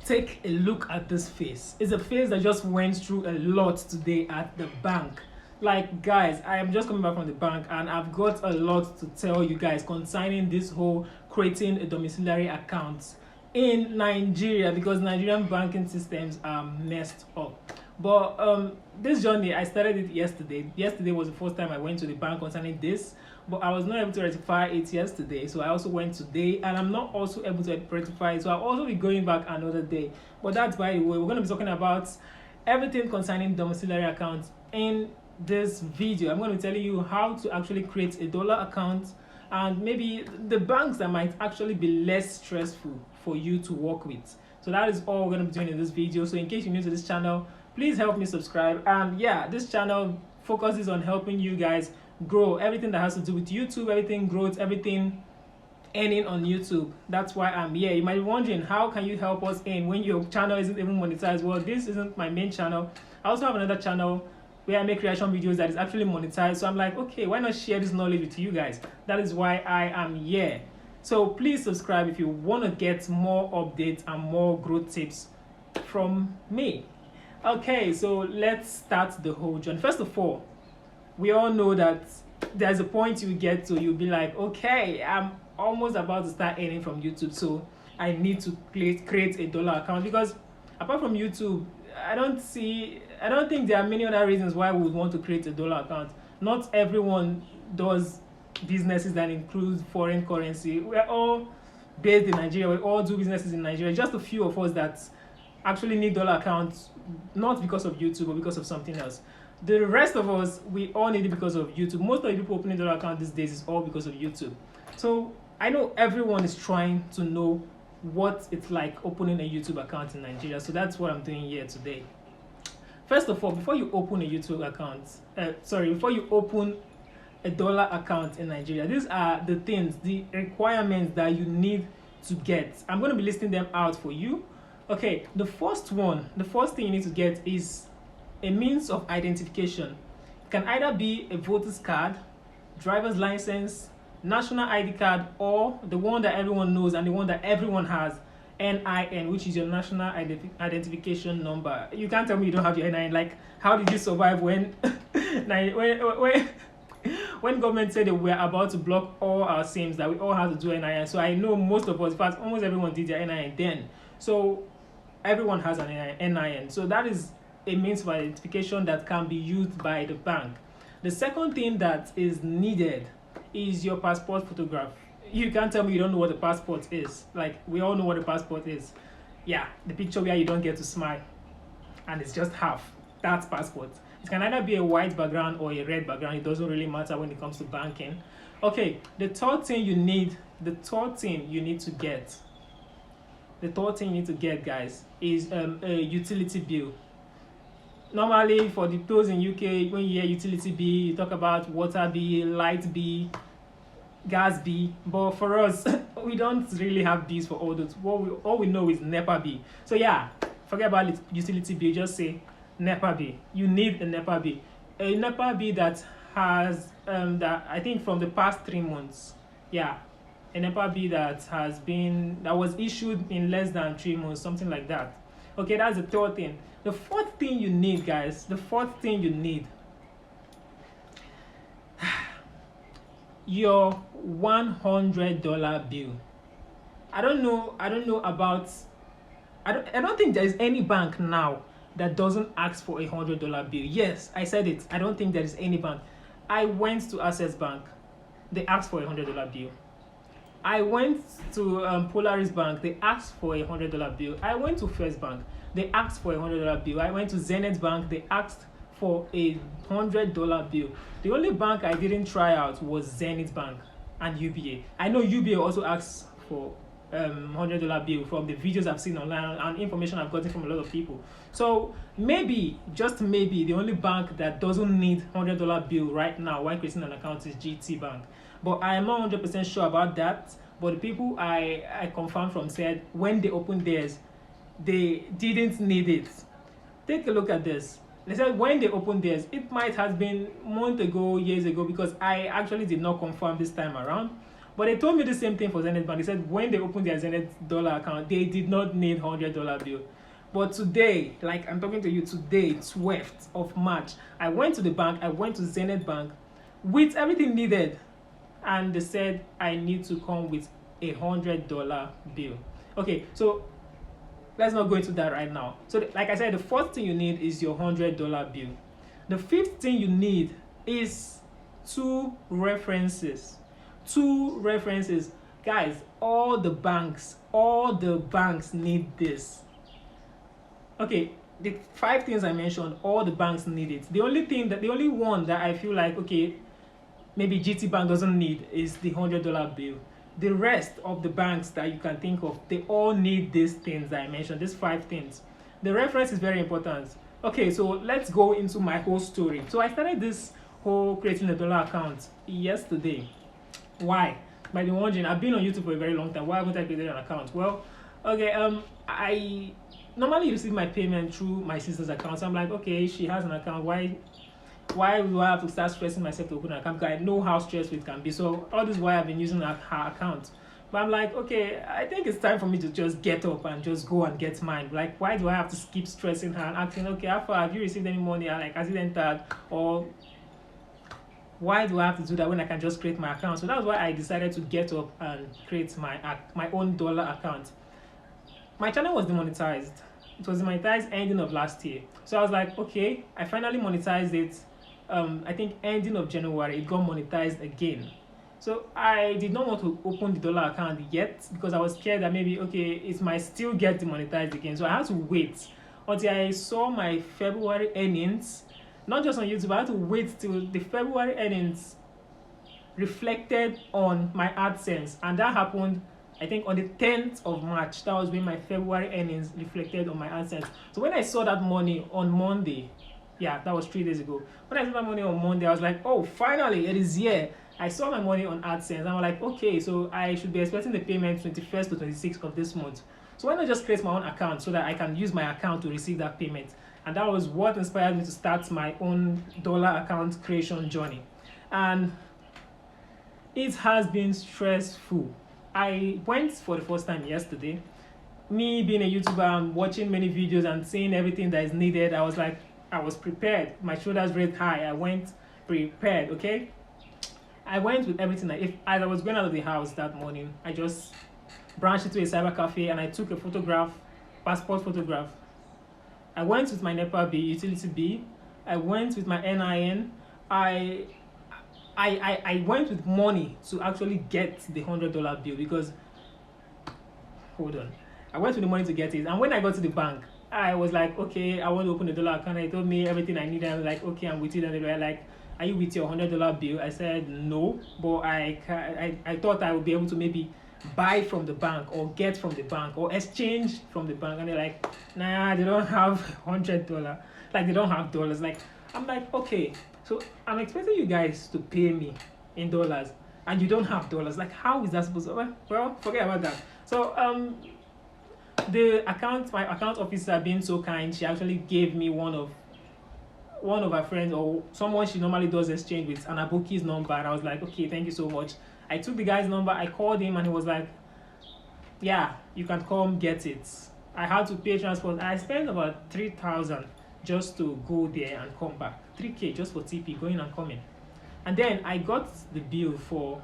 take a look at this face. It's a face that just went through a lot today at the bank. Like, guys, I am just coming back from the bank and I've got a lot to tell you guys concerning this whole creating a domiciliary account in Nigeria, because Nigerian banking systems are messed up. But this journey, I started it yesterday. Yesterday was the first time I went to the bank concerning this, but I was not able to rectify it yesterday, so I also went today, and I'm not also able to rectify it, so I'll also be going back another day. But that's by the way. We're going to be talking about everything concerning domiciliary accounts in this video. I'm going to be telling you how to actually create a dollar account, and maybe the banks that might actually be less stressful for you to work with. So that is all we're going to be doing in this video. So in case you're new to this channel, please help me subscribe. And yeah, this channel focuses on helping you guys grow everything that has to do with YouTube, everything growth, everything earning on YouTube. That's why I'm here. You might be wondering, how can you help us in when your channel isn't even monetized? Well, this isn't my main channel. I also have another channel where I make reaction videos that is actually monetized. So I'm like, okay, why not share this knowledge with you guys? That is why I am here. So please subscribe if you want to get more updates and more growth tips from me. Okay, so let's start the whole journey. First of all, we all know that there's a point you get to, you'll be like, okay, I'm almost about to start earning from YouTube, so I need to create a dollar account. Because apart from YouTube, I don't think there are many other reasons why we would want to create a dollar account. Not everyone does businesses that include foreign currency. We're all based in Nigeria. We all do businesses in Nigeria. Just a few of us that actually need dollar accounts, not because of YouTube, but because of something else. The rest of us, we all need it because of YouTube. Most of the people opening dollar account these days is all because of YouTube. So I know everyone is trying to know what it's like opening a YouTube account in Nigeria. So that's what I'm doing here today. First of all, before you open a YouTube account, before you open a dollar account in Nigeria, these are the things, the requirements that you need to get. I'm going to be listing them out for you. Okay, the first thing you need to get is a means of identification. It can either be a voter's card, driver's license, national ID card, or the one that everyone knows and the one that everyone has, NIN, which is your national identification number. You can't tell me you don't have your NIN. Like, how did you survive when when government said that we're about to block all our SIMs, that we all have to do NIN? So I know most of us, in fact, almost everyone did their NIN then. So everyone has an NIN. So that is a means of identification that can be used by the bank. The second thing that is needed is your passport photograph. You can't tell me you don't know what a passport is. Like, we all know what a passport is. Yeah, the picture where you don't get to smile and it's just half. That's passport. It can either be a white background or a red background. It doesn't really matter when it comes to banking. Okay, the third thing you need to get, guys, is a utility bill. Normally, for those in UK, when you hear utility bill, you talk about water bill, light bill, gas bill. But for us, we don't really have bills for all those. All we know is NEPA bill. So yeah, forget about utility bill. Just say NEPA bill. You need a NEPA bill. A NEPA bill that has that I think from the past 3 months. Yeah, a NEPA bill that was issued in less than 3 months, something like that. Okay, that's the third thing. The fourth thing you need, guys, your $100 bill. I don't think there is any bank now that doesn't ask for a $100 bill. Yes, I said it. I don't think there is any bank. I went to Access Bank. They asked for a $100 bill. I went to Polaris Bank. They asked for a $100 bill. I went to First Bank. They asked for a $100 bill. I went to Zenith Bank. They asked for a $100 bill. The only bank I didn't try out was Zenith Bank and UBA. I know UBA also asks for $100 bill from the videos I've seen online and information I've gotten from a lot of people. So maybe, just maybe, the only bank that doesn't need $100 bill right now while creating an account is GT Bank. But I am not 100% sure about that. But the people I confirmed from said when they opened theirs, they didn't need it. Take a look at this. They said when they opened theirs, it might have been months ago, years ago, because I actually did not confirm this time around. But they told me the same thing for Zenith Bank. They said when they opened their Zenith dollar account, they did not need $100 bill. But today, like I'm talking to you today, 12th of March, I went to the bank, I went to Zenith Bank with everything needed, and they said I need to come with $100 bill. Okay, so let's not go into that right now. So like I said, the fourth thing you need is your $100 bill. The fifth thing you need is two references. Guys, all the banks need this. Okay, the 5 things I mentioned, all the banks need it. The only one that I feel like, okay, maybe GT Bank doesn't need is the $100 bill. The rest of the banks that you can think of, they all need these things that I mentioned, these 5 things. The reference is very important. Okay, so let's go into my whole story. So I started this whole creating a dollar account yesterday. Why? By the wondering, I've been on YouTube for a very long time. Why haven't I created an account? Well, okay, I normally receive my payment through my sister's account. So I'm like, okay, she has an account. Why do I have to start stressing myself to open an account? Because I know how stressful it can be. So all this while I've been using her account. But I'm like, okay, I think it's time for me to just get up and just go and get mine. Like, why do I have to keep stressing her and asking, okay, how far have you received any money? Like, has it entered? Or why do I have to do that when I can just create my account? So that's why I decided to get up and create my own dollar account. My channel was demonetized. It was demonetized ending of last year. So I was like, okay, I finally monetized it. I think ending of January, it got monetized again. So I did not want to open the dollar account yet because I was scared that maybe, okay, it might still get demonetized again. So I had to wait until I saw my February earnings, not just on YouTube. I had to wait till the February earnings reflected on my AdSense, and that happened, I think, on the 10th of March. That was when my February earnings reflected on my AdSense. So when I saw that money on Monday, yeah, that was 3 days ago. When I saw that money on Monday, I was like, oh, finally, it is here. I saw my money on AdSense. And I was like, okay, so I should be expecting the payment 21st to 26th of this month. So why not just create my own account so that I can use my account to receive that payment? And that was what inspired me to start my own dollar account creation journey. And it has been stressful. I went for the first time yesterday. Me being a YouTuber and watching many videos and seeing everything that is needed, I was like, I was prepared. My shoulders raised high. I went prepared, okay? I went with everything. As I was going out of the house that morning, I just branched into a cyber cafe and I took a photograph, passport photograph. I went with my NEPA bill, utility bill. I went with my NIN. I went with money to actually get the $100 bill because, hold on, I went with the money to get it. And when I got to the bank, I was like, okay, I want to open the dollar account. They told me everything I needed. I was like, okay, I'm with it. And they were like, are you with your $100 bill? I said no, but I thought I would be able to maybe buy from the bank or get from the bank or exchange from the bank. And they're like, nah, they don't have $100. Like, they don't have dollars. Like, I'm like, okay, so I'm expecting you guys to pay me in dollars and you don't have dollars. Like, how is that supposed to? Well, forget about that. So my account officer, being so kind, she actually gave me one of her friends or someone she normally does exchange with, an Aboki's number. And I was like, okay, thank you so much. I took the guy's number, I called him, and he was like, yeah, you can come get it. I had to pay transport. I spent about 3,000 just to go there and come back. 3K just for TP, going and coming. And then I got the bill for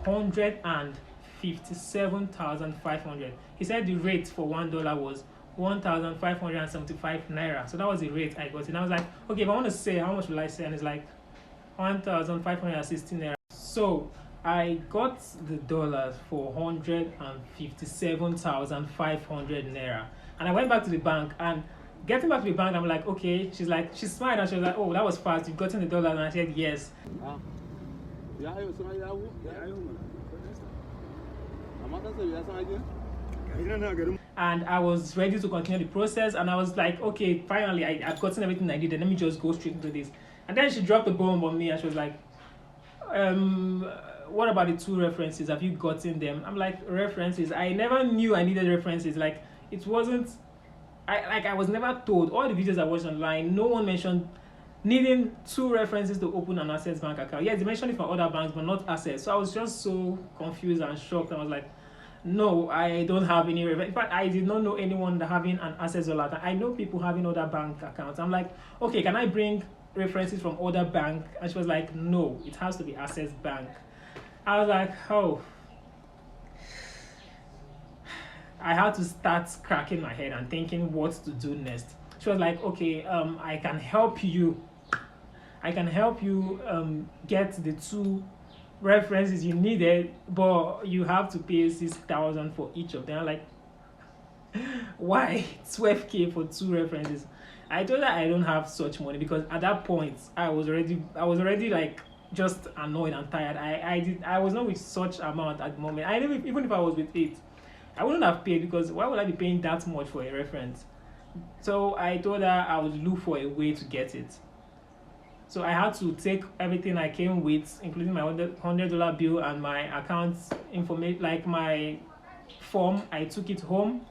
157,500. He said the rate for $1 was 1,575 naira. So that was the rate I got. And I was like, okay, if I want to say, how much will I say? And it's like 1,560 naira. So I got the dollars for 157,500 naira. And I went back to the bank, and getting back to the bank, I'm like, okay. She smiled and she was like, oh, that was fast. You've gotten the dollars. And I said, yes. And I was ready to continue the process, and I was like, okay, finally, I've gotten everything I needed. Let me just go straight into this. And then she dropped the bomb on me, and she was like, what about the 2 references? Have you gotten them? I'm like, references? I never knew I needed references. Like, it wasn't, I was never told. All the videos I watched online, no one mentioned needing 2 references to open an Access Bank account. Yes, they mentioned it for other banks, but not Access. So I was just so confused and shocked. I was like, no, I don't have any reference. In fact, I did not know anyone that having an Access dollar account. I know people having other bank accounts. I'm like, okay, can I bring references from other bank? And she was like, no, it has to be Access Bank. I was like, oh. I had to start cracking my head and thinking what to do next. She was like, okay, I can help you. Get the 2 references you needed, but you have to pay 6,000 for each of them. I'm like, why 12K for 2 references? I told her I don't have such money, because at that point I was already like just annoyed and tired. I was not with such amount at the moment. I knew even if I was with it, I wouldn't have paid, because why would I be paying that much for a reference? So I told her I would look for a way to get it. So I had to take everything I came with, including my $100 bill and my account information, like my form. I took it home,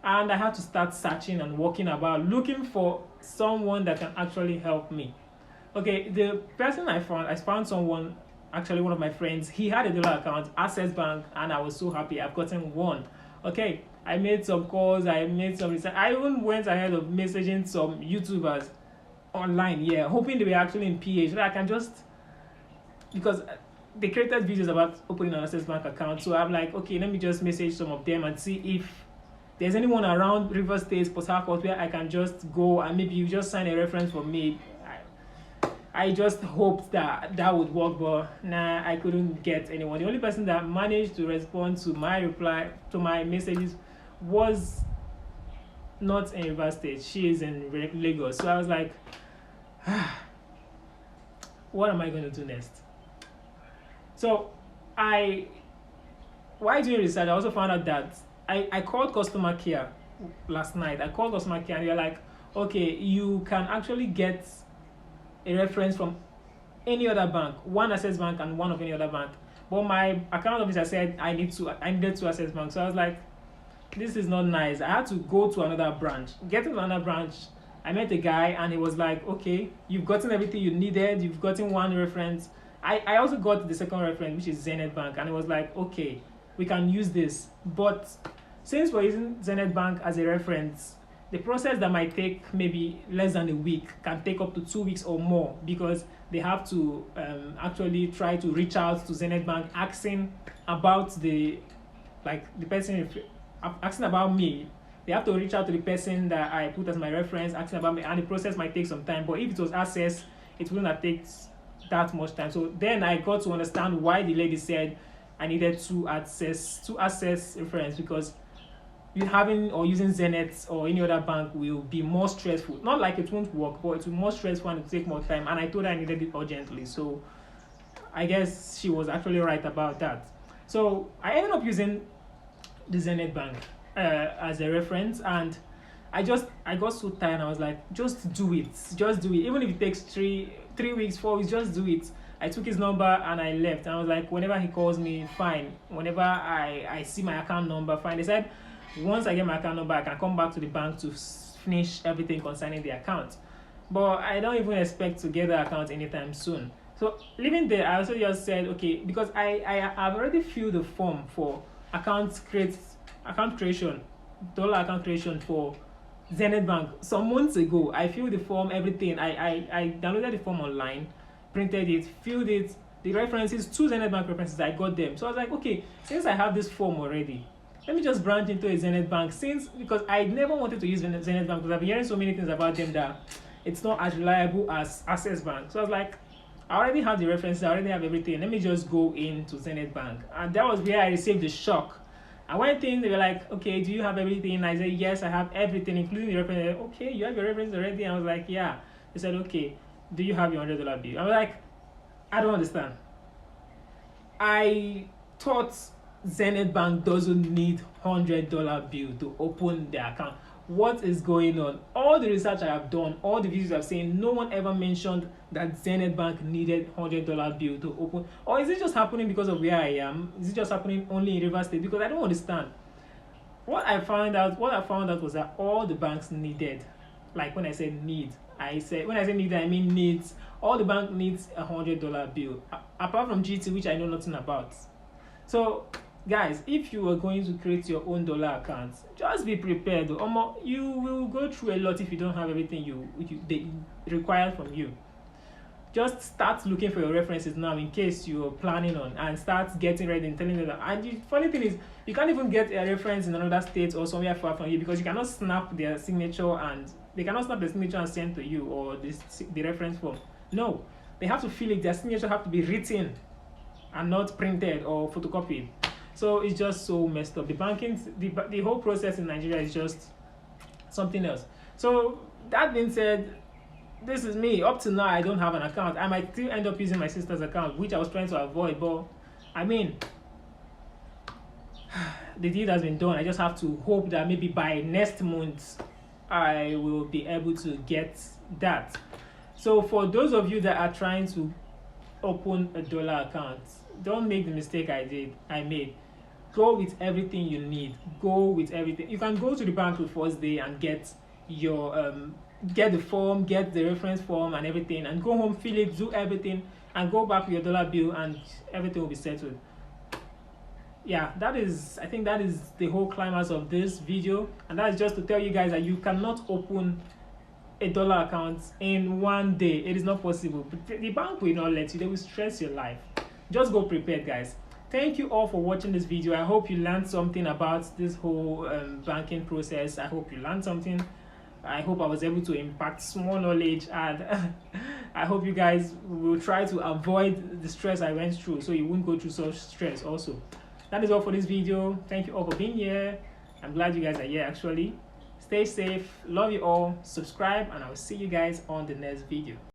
and I had to start searching and walking about, looking for someone that can actually help me. Okay, the person I found someone, actually one of my friends. He had a dollar account, Access Bank, and I was so happy. I've gotten one. Okay, I made some calls, I made some research. I even went ahead of messaging some YouTubers online, yeah, hoping they were actually in PH, so that I can just, because they created videos about opening an Access Bank account. So I'm like, okay, let me just message some of them and see if there's anyone around River State, Port Harcourt, where I can just go and maybe you just sign a reference for me. I just hoped that would work, but nah, I couldn't get anyone. The only person that managed to respond to my reply, to my messages, was not in River State. She is in Lagos. So I was like, what am I going to do next? So while doing research, I also found out that I called customer care last night. I called customer care, and they're like, okay, you can actually get a reference from any other bank, one Access Bank and one of any other bank. But my account officer said I needed 2 Access Bank. So I was like, this is not nice. I had to go to another branch. Getting to another branch, I met a guy, and he was like, okay, you've gotten everything you needed. You've gotten 1 reference. I also got the second reference, which is Zenith Bank. And it was like, okay, we can use this. But since we're using Zenith Bank as a reference, the process that might take maybe less than a week can take up to 2 weeks or more, because they have to actually try to reach out to Zenith Bank asking about the person, asking about me. They have to reach out to the person that I put as my reference, asking about me, and the process might take some time. But if it was Access, it wouldn't have taken that much time. So then I got to understand why the lady said I needed 2 access reference, because you having or using Zenith or any other bank will be more stressful. Not like it won't work, but it will be more stressful and it will take more time. And I told her I needed it urgently. So I guess she was actually right about that. So I ended up using the Zenith Bank as a reference, and I got so tired. I was like, just do it. Even if it takes 3 weeks, 4 weeks, just do it. I took his number and I left. And I was like, whenever he calls me, fine. Whenever I see my account number, fine. They said, once I get my account number, I can come back to the bank to finish everything concerning the account. But I don't even expect to get the account anytime soon. So leaving there, I also just said, okay, because I've already filled the form for account creation, dollar account creation for Zenith Bank some months ago. I filled the form, everything. I downloaded the form online, printed it, filled it, the references, 2 Zenith Bank references, I got them. So I was like, okay, since I have this form already, let me just branch into a Zenith Bank, because I never wanted to use Zenith Bank, because I've been hearing so many things about them that it's not as reliable as Access Bank. So I was like, I already have the references, I already have everything. Let me just go into Zenith Bank. And that was where I received the shock. I went in, they were like, okay, do you have everything? I said, yes, I have everything, including the reference. Okay, you have your reference already? And I was like, yeah. They said, okay, do you have your $100 bill? I was like, I don't understand. I thought Zenith Bank doesn't need $100 bill to open their account. What is going on? All the research I have done, all the videos I've seen, no one ever mentioned that Zenith Bank needed $100 bill to open. Or is it just happening because of where I am? Is it just happening only in River State? Because I don't understand. What I found out was that all the banks needed Like when I say need, when I say need, I mean needs. All the bank needs $100 bill, apart from GT, which I know nothing about. So guys, if you are going to create your own dollar account, just be prepared. You will go through a lot if you don't have everything they require from you. Just start looking for your references now in case you're planning on, and start getting ready and telling them that. And the funny thing is, you can't even get a reference in another state or somewhere far from you, because you cannot snap their signature, and they cannot snap the signature and send to you, or the reference form. No, they have to fill it. Their signature have to be written and not printed or photocopied. So it's just so messed up. The whole process in Nigeria is just something else. So that being said, this is me. Up to now, I don't have an account. I might still end up using my sister's account, which I was trying to avoid. But I mean, the deed has been done. I just have to hope that maybe by next month, I will be able to get that. So for those of you that are trying to open a dollar account, don't make the mistake I made. Go with everything you need. Go with everything. You can go to the bank the first day and get your get the form, get the reference form and everything, and go home, fill it, do everything, and go back with your dollar bill, and everything will be settled. Yeah, I think that is the whole climax of this video, and that is just to tell you guys that you cannot open a dollar account in one day. It is not possible. The bank will not let you. They will stress your life. Just go prepared, guys. Thank you all for watching this video. I hope you learned something about this whole banking process. I hope you learned something. I hope I was able to impact small knowledge, and I hope you guys will try to avoid the stress I went through, so you won't go through such stress also. That is all for this video. Thank you all for being here. I'm glad you guys are here actually. Stay safe. Love you all. Subscribe, and I will see you guys on the next video.